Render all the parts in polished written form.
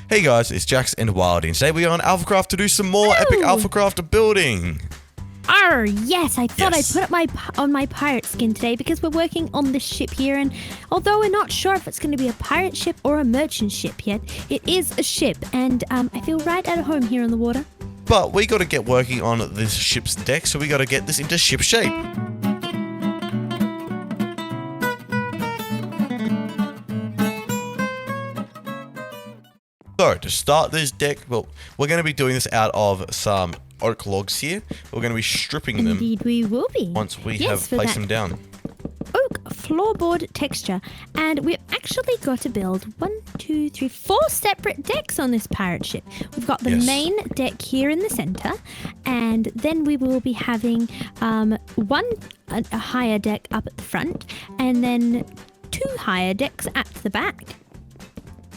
Hey guys, it's Jax and Wildy, and today we are on AlphaCraft to do some more epic AlphaCraft building. Yes, I thought I'd put it on my pirate skin today because we're working on this ship here, and although we're not sure if it's going to be a pirate ship or a merchant ship yet, it is a ship, and I feel right at home here on the water. But we got to get working on this ship's deck, so we got to get this into ship shape. So, to start this deck, well, we're going to be doing this out of some oak logs here. We're going to be stripping them. Indeed we will be. Once we have placed them down. Oak floorboard texture. And we've actually got to build 4 separate decks on this pirate ship. We've got the main deck here in the center, and then we will be having a higher deck up at the front, and then 2 higher decks at the back.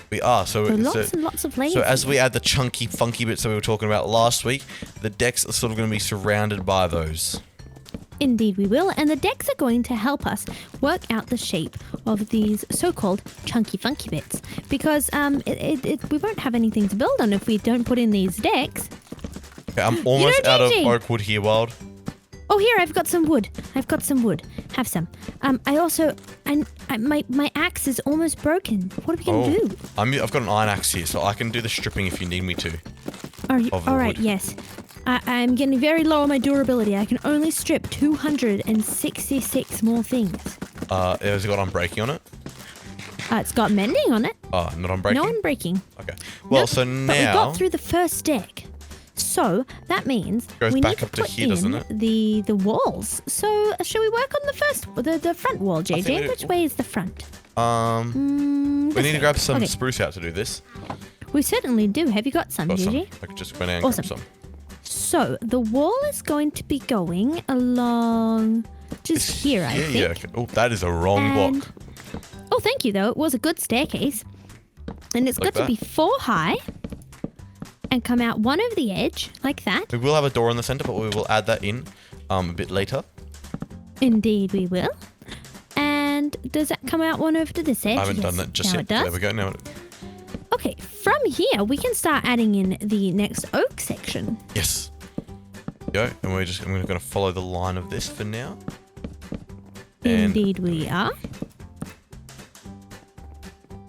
We are. So lots and lots of layers. So as we add the chunky, funky bits that we were talking about last week, the decks are sort of going to be surrounded by those. Indeed we will, and the decks are going to help us work out the shape of these so-called chunky, funky bits, because we won't have anything to build on if we don't put in these decks. Okay, I'm almost out of oak wood here, Wild. Oh, here, I've got some wood. Have some. My axe is almost broken. What are we going to do? I've got an iron axe here, so I can do the stripping if you need me to. All right, yes. I'm getting very low on my durability. I can only strip 266 more things. Has it got unbreaking on it? It's got mending on it. Oh, not unbreaking? No unbreaking. Okay. Well, nope, so now... But we got through the first deck. So that means we need to put in the walls. So shall we work on the front wall, JJ? Which way is the front? We need to grab some spruce out to do this. We certainly do. Have you got some, JJ? I could just go down and grab some. So the wall is going to be going along just here, I think. Yeah. Okay. Oh, that is a wrong block. Oh, thank you, though. It was a good staircase. And it's got to be 4 high. And come out one over the edge, like that. We will have a door in the center, but we will add that in a bit later. Indeed we will. And does that come out one over to this edge? I haven't done that just yet. There we go. Now. Okay, from here, we can start adding in the next oak section. Yes. Go. And I'm going to follow the line of this for now. Indeed we are.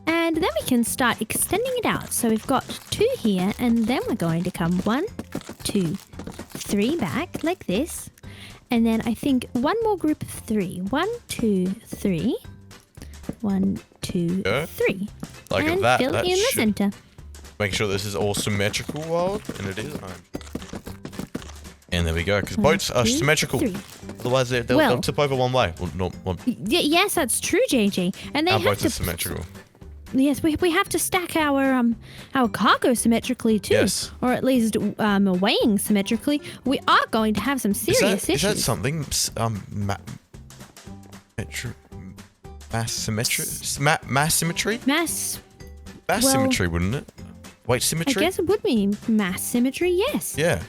And then we can start extending it out. So we've got 2 here, and then we're going to come 1, 2, 3 back, like this. And then I think one more group of 3. 1, 2, 3. 1, 2, 3. Like and that. Fill in the center. Make sure this is all symmetrical, Wild, and it is. And there we go, because boats are symmetrical. 3. Otherwise, they'll tip over one way. Yes, that's true, JJ. And our boats are symmetrical. Yes, we have to stack our cargo symmetrically too. Yes. Or at least weighing symmetrically. We are going to have some serious issues. Is that something? Mass symmetry? Mass symmetry? Mass symmetry, wouldn't it? Weight symmetry? I guess it would be mass symmetry, yes. Yeah.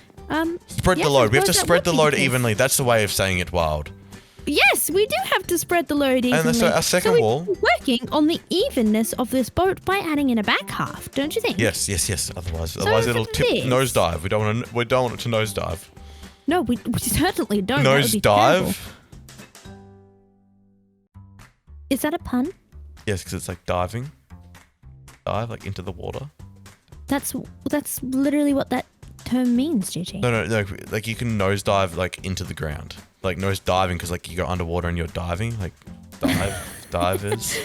Spread the load. We have to spread the load evenly. That's the way of saying it, Wild. Yes, we do have to spread the load evenly. And so our second wall. We're working on the evenness of this boat by adding in a back half, don't you think? Yes. Otherwise it'll tip nosedive. We don't want it to nosedive. No, we certainly don't. Nosedive? Is that a pun? Yes, because it's like diving. Dive, like into the water. That's literally what that term means, JJ. No. Like you can nosedive like into the ground. Like nose diving, because like you go underwater and you're diving, like divers.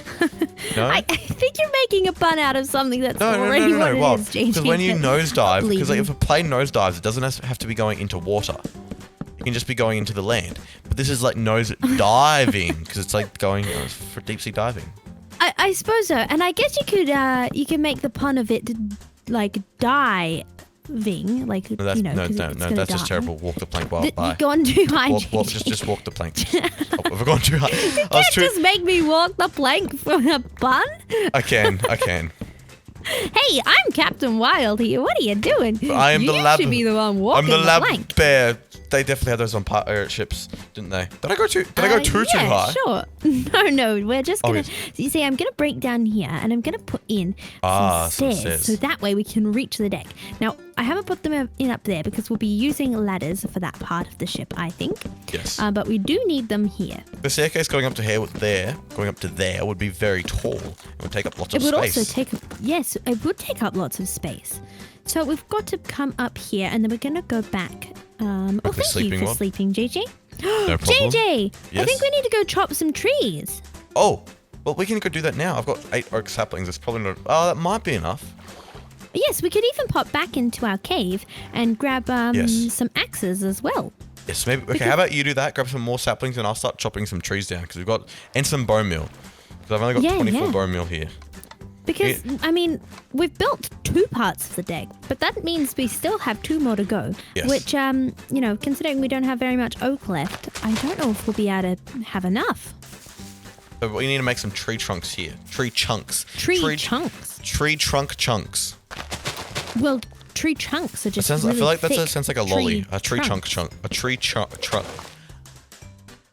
No, I think you're making a pun out of something that's already what it is, JJ. Because when you nose dive, because like if a plane nose dives, it doesn't have to be going into water. It can just be going into the land. But this is like nose diving, because it's like going for deep sea diving. I suppose so, and I guess you could make the pun of it like die. Like no, that's just terrible. Walk the plank while bye. You've gone too high. Just walk the plank. I've gone too high. You can't just make me walk the plank for a pun. I can. Hey, I'm Captain Wild here. What are you doing? I am you the lab. should be the one walking I'm the lab plank. bear they definitely had those on pirate ships, didn't they? Did I go too high? Sure. No. We're just gonna. You see, I'm gonna break down here, and I'm gonna put in some stairs, so that way we can reach the deck. Now, I haven't put them in up there because we'll be using ladders for that part of the ship, I think. Yes. But we do need them here. The staircase going up to there would be very tall. It would take up lots of space. It would also take. Yes, it would take up lots of space. So we've got to come up here, and then we're gonna go back. Thank you for sleeping, JJ. No problem. JJ, yes? I think we need to go chop some trees. Oh, well, we can go do that now. I've got 8 oak saplings. It's probably not. Oh, that might be enough. Yes, we could even pop back into our cave and grab some axes as well. Yes, maybe. Okay, how about you do that? Grab some more saplings, and I'll start chopping some trees down because we've got some bone meal. Because I've only got 24 bone meal here. Because, I mean, we've built 2 parts of the deck, but that means we still have 2 more to go. Yes. Which, considering we don't have very much oak left, I don't know if we'll be able to have enough. So we need to make some tree trunks here. Tree chunks. Tree chunks? Tree trunk chunks. Well, tree chunks are just I feel like that sounds like a lolly. A tree trunk. chunk. A tree trunk.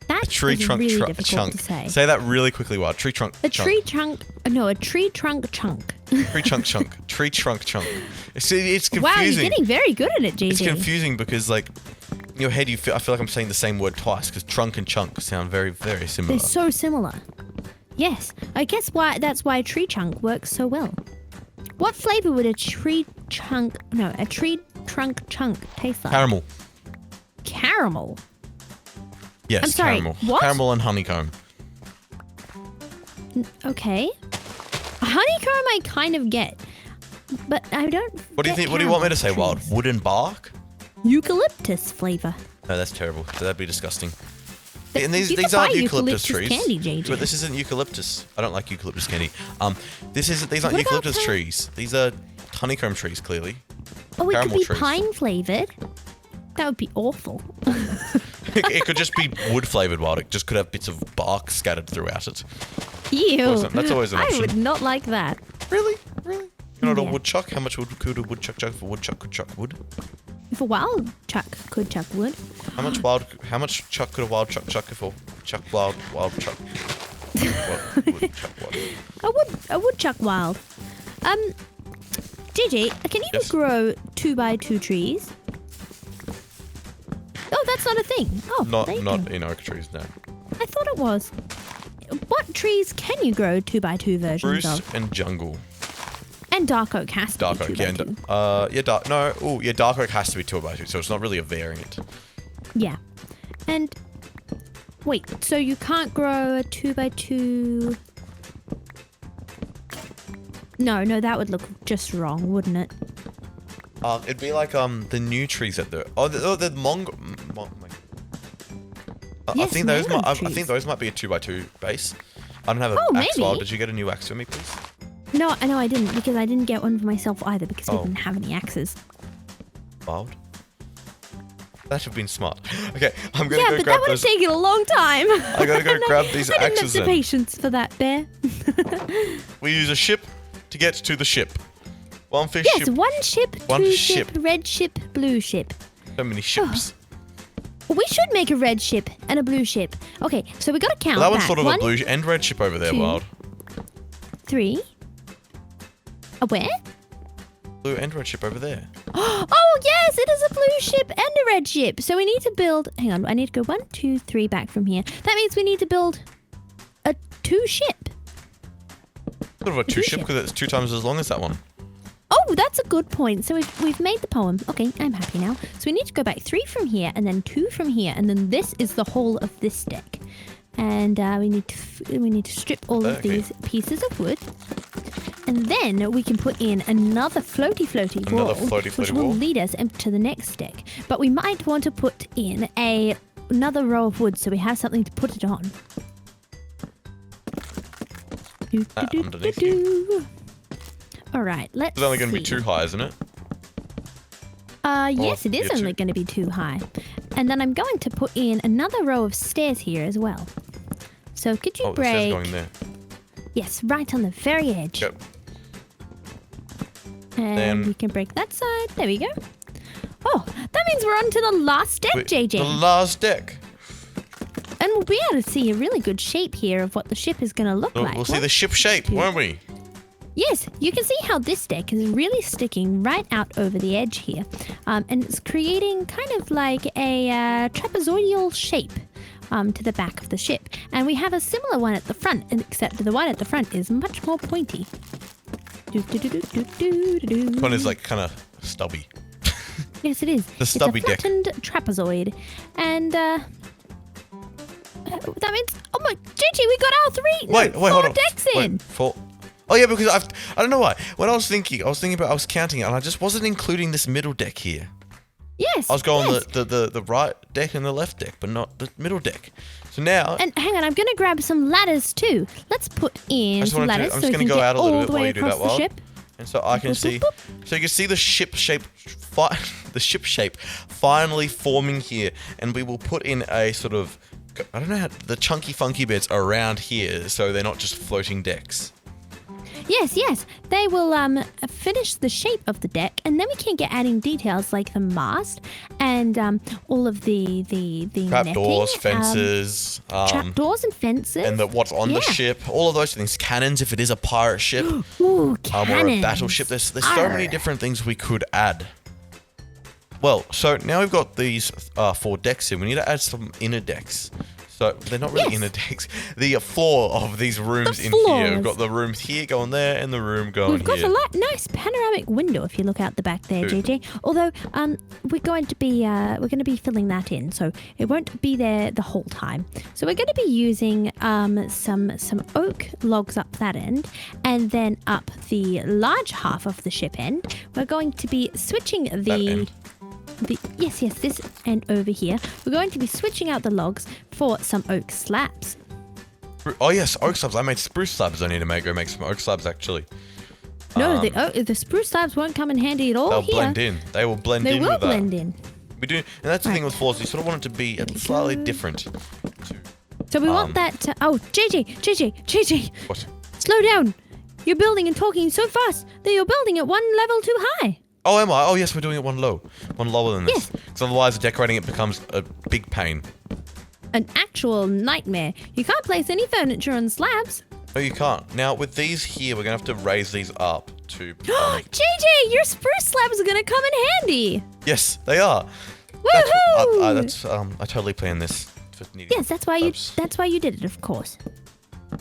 That's a tree trunk really chunk. difficult to say. Say that really quickly, Wild. Tree trunk a tree trunk. No, a tree trunk chunk. Tree chunk chunk. Tree trunk chunk. See, it's confusing. Wow, you're getting very good at it, JJ. It's confusing because, like, in your head, I feel like I'm saying the same word twice because trunk and chunk sound very, very similar. They're so similar. Yes, I guess that's why tree chunk works so well. What flavor would a tree trunk chunk taste like? Caramel. Caramel? Yes, I'm sorry, caramel. what? Caramel and honeycomb. Okay. Honeycomb I kind of get, but I don't. What do you think? What do you want me to say, trees. Wild? Wooden bark? Eucalyptus flavor. No, that's terrible. That'd be disgusting. But and these aren't aren't eucalyptus trees. Candy, JJ. But this isn't eucalyptus. I don't like eucalyptus candy. These aren't What eucalyptus about trees. These are honeycomb trees, clearly. Oh, it could Caramel be trees. pine flavored. That would be awful. It could just be wood flavored, Wild. It just could have bits of bark scattered throughout it. Ew. That's always an option. I would not like that. Really? You're not a Yeah. woodchuck? How much wood could a woodchuck chuck if a woodchuck could chuck wood? If a wild chuck could chuck wood. How much chuck could a wild chuck if a chuck wild chuck? Woodchuck wild. A woodchuck wild. JJ, can you grow 2x2 trees? Oh, that's not a thing. Oh, Not there you not go. in oak trees, no. I thought it was. What trees can you grow 2x2 versions Spruce of? and jungle. And dark oak has to Dark be oak, 2x2. yeah, dark oak has to be 2x2, so it's not really a variant. Yeah. And wait, so you can't grow a 2x2? No, that would look just wrong, wouldn't it? It'd be like the new trees that the I Yes, think those mango I trees. think those might be a 2x2 base. I don't have an Oh, axe. maybe. Wild. Did you get a new axe for me, please? No, I didn't, because I didn't get one for myself either, because we Oh. didn't have any axes. Wild. That should have been smart. Okay, I'm gonna Yeah, go but that grab would have those. taken a long time. I gotta go grab these I didn't have axes the then. patience for that, Bear. We use a ship to get to the ship. One fish Yes, ship. one ship, One two ship. red ship, blue ship. So many ships. We should make a red ship and a blue ship. Okay, so we got to count Well, that one's sort of One, a blue and red ship over there, 2, Wild. 3. A where? Blue and red ship over there. Oh, yes, it is a blue ship and a red ship. So we need to build... Hang on, I need to go 1, 2, 3 back from here. That means we need to build a 2 ship. Sort of a 2 ship because it's 2 times as long as that one. Oh, that's a good point. So we've made the poem. Okay, I'm happy now. So we need to go back 3 from here and then 2 from here. And then this is the whole of this deck. And we need to strip all of these pieces of wood. And then we can put in another floaty wall, which will lead us to the next deck. But we might want to put in another row of wood so we have something to put it on. Underneath you. All right, let's It's only going to be see. 2 high, isn't it? Yes, it is yeah, only 2. going to be 2 high. And then I'm going to put in another row of stairs here as well. So could you Oh, the stairs break... going there. Yes, right on the very edge. Yep. And Then- we can break that side. There we go. Oh, that means we're on to the last deck, JJ. The last deck. And we'll be able to see a really good shape here of what the ship is going to look like. We'll see the ship shape, won't we? Yes, you can see how this deck is really sticking right out over the edge here. And it's creating kind of like a trapezoidal shape to the back of the ship. And we have a similar one at the front, except the one at the front is much more pointy. This one is like kind of stubby. Yes, it is. The stubby deck. It's a flattened trapezoid. And that means, oh my, JJ, we got our four decks in. Four. Oh yeah, because I don't know why. When I was counting it, and I just wasn't including this middle deck here. Yes. I was going the right deck and the left deck, but not the middle deck. So now. And hang on, I'm going to grab some ladders too. Let's put in some ladders I'm so just we going to can go get out a little all bit the while way you do that, across the ship. And so I can see. So you can see the ship shape. The ship shape finally forming here, and we will put in a sort of. I don't know how the chunky funky bits around here, so they're not just floating decks. Yes. They will finish the shape of the deck, and then we can get adding details like the mast and all of the trapdoors, netting, fences, trapdoors and fences, and what's on the ship. All of those things. Cannons, if it is a pirate ship, Ooh, or a battleship. There's so many different things we could add. Well, so now we've got these 4 decks in. We need to add some inner decks. So they're not really inner decks. The floor of these rooms in here. We've got the rooms here going there and the room going here. We've got a nice panoramic window if you look out the back there, JJ. Although we're going to be filling that in, so it won't be there the whole time. So we're going to be using some oak logs up that end, and then up the large half of the ship end. We're going to be switching this end over here. We're going to be switching out the logs for some oak slabs. Oh yes, oak slabs. I made spruce slabs. I need to go make some oak slabs actually. No, the spruce slabs won't come in handy at all. They'll blend in. They will blend in. They will blend in. We do, and that's the thing with floors. You sort of want it to be slightly different. So we want that. JJ. What? Slow down. You're building and talking so fast that you're building at one level too high. Oh, am I? Oh, yes, we're doing it one lower than this. Yes. Because otherwise decorating it becomes a big pain. An actual nightmare. You can't place any furniture on slabs. No, you can't. Now, with these here, we're going to have to raise these up to... JJ, your spruce slabs are going to come in handy. Yes, they are. Woohoo! I totally planned this. Yes, that's why you did it, of course.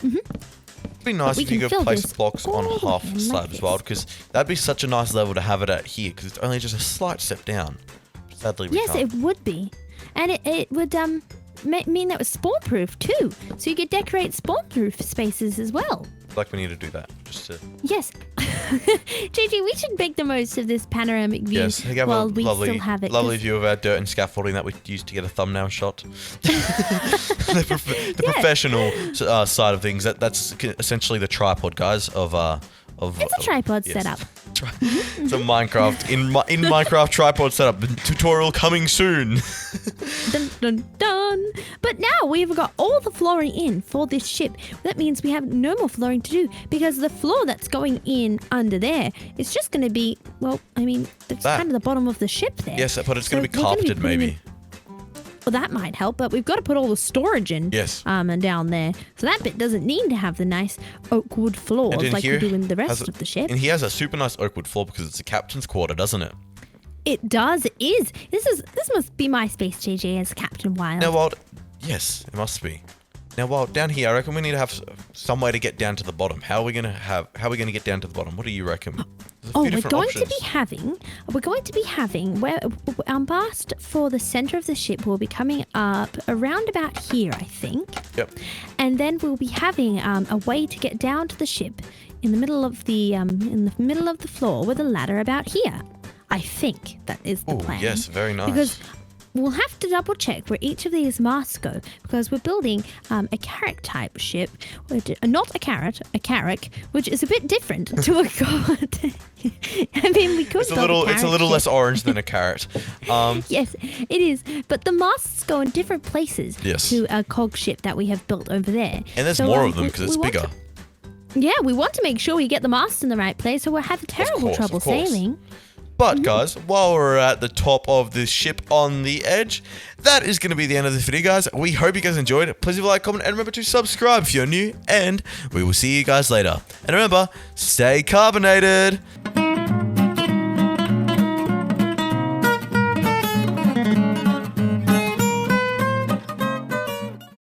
It'd be nice if you could place blocks on half slabs as well, because that'd be such a nice level to have it at here, because it's only just a slight step down. Sadly, we can't. It would be, and it would mean that was spawn-proof too, so you could decorate spawn-proof spaces as well. Like we need to do that, just to... Yes. JJ, we should make the most of this panoramic view while we still have it. Lovely view of our dirt and scaffolding that we used to get a thumbnail shot. the professional side of things. That's essentially the tripod, guys, of it's a tripod setup. It's a Minecraft in Minecraft tripod setup. Tutorial coming soon. Dun dun dun. But now we've got all the flooring in for this ship. That means we have no more flooring to do, because the floor that's going in under there is just going to be, well, I mean, it's kind of the bottom of the ship there. Yes, but it's going to be carpeted maybe. Well, that might help, but we've got to put all the storage in and down there. So that bit doesn't need to have the nice oak wood floors like we do in the rest of the ship. And he has a super nice oak wood floor because it's a captain's quarter, doesn't it? It does. It is. This must be my space, JJ, as Captain Wild. Now, Wild, yes, it must be. Now, Wild, down here, I reckon we need to have some way to get down to the bottom. How are we going to get down to the bottom? What do you reckon? We're going to be having where our mast for the center of the ship will be coming up around about here, I think. Yep. And then we'll be having a way to get down to the ship in the middle of the floor with a ladder about here. I think that is the plan. Yes, very nice. Because we'll have to double check where each of these masts go, because we're building a Carrack type ship, not a Carrack, which is a bit different to a god. I mean, we could. It's a little less orange than a carrot. Yes, it is. But the masts go in different places to a cog ship that we have built over there. And there's more of them because it's bigger. We want to make sure we get the masts in the right place, so we'll have terrible trouble sailing. But guys, while we're at the top of this ship on the edge, that is going to be the end of this video, guys. We hope you guys enjoyed it. Please leave a like, comment, and remember to subscribe if you're new. And we will see you guys later. And remember, stay carbonated.